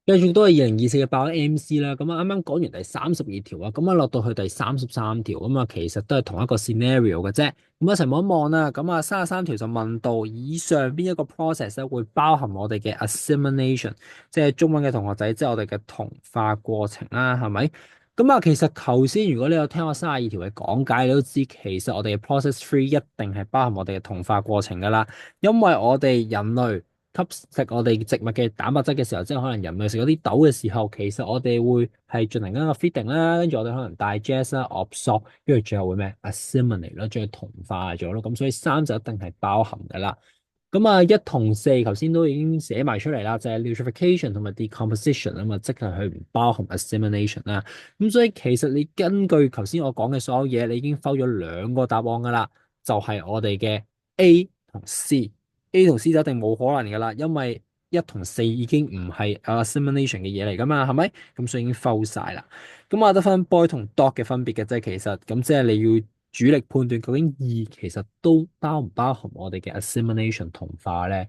繼續都係2024嘅爆 MC 啦，咁啊啱啱講完第32條啊，咁啊落到去第33條，咁啊其實都係同一個 scenario 嘅啫，咁一齊望一望啦，咁啊33條就問到以上邊一個 process 咧會包含我哋嘅 assimilation，即係中文嘅同學仔，即係我哋嘅同化過程啦，係咪？咁啊其實頭先如果你有聽我32條嘅講解，你都知其實我哋嘅 process three 一定係包含我哋嘅同化過程噶啦，因為我哋人類吸食我哋植物嘅蛋白質嘅時候，即係可能人類食嗰啲豆嘅時候，其實我哋會係進行一個 feeding 啦，跟住我哋可能 digest 啦、absorb，跟住最後會咩 assimilate 啦，將佢同化咗咯。咁所以三就一定係包含噶啦。咁啊，一同四頭先都已經寫埋出嚟啦，就係 nutrification 同埋 decomposition 啊嘛，即係佢唔包含 assimilation 啦。咁所以其實你根據頭先我講嘅所有嘢，你已經收咗兩個答案噶啦，就係我哋嘅 A 同 C。A 同 C 就一定冇可能噶啦，因為一同四已經唔係 assimilation 嘅嘢嚟噶嘛，係咪？咁所以已經 fail 晒啦。咁啊得翻 boy 同 dog 嘅分別嘅啫，其實咁即係你要主力判斷究竟二其實都包唔包含我哋嘅 assimilation 同化咧？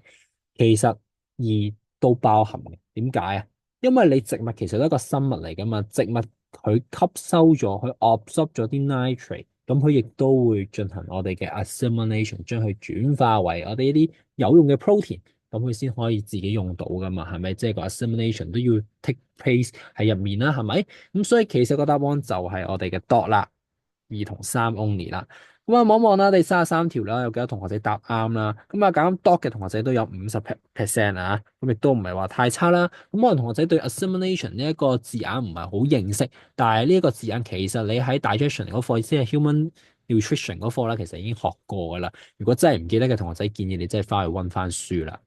其實二都包含嘅。點解啊？因為你植物其實都係一個生物嚟噶嘛，植物佢吸收咗，佢 absorb 咗啲 nitrate。咁佢亦都會進行我哋嘅 assimilation，將佢轉化為我哋呢啲有用嘅 protein，咁佢先可以自己用到噶嘛，係咪？即係個 assimilation 都要 take place 喺入面啦，係咪？咁所以其實個答案就係我哋嘅 dot 啦，二同三 only 啦。咁啊，望一望啦，第33條啦，有幾多同學仔答啱啦？咁啊，揀 dot 嘅同學仔都有50%啊，咁亦都唔係話太差啦。咁可能同學仔對 assimilation 呢一個字眼唔係好認識，但係呢一個字眼其實你喺 digestion 嗰課，即係 human nutrition 嗰課咧，其實已經學過噶啦。如果真係唔記得嘅同學仔，建議你真係翻去溫翻書啦。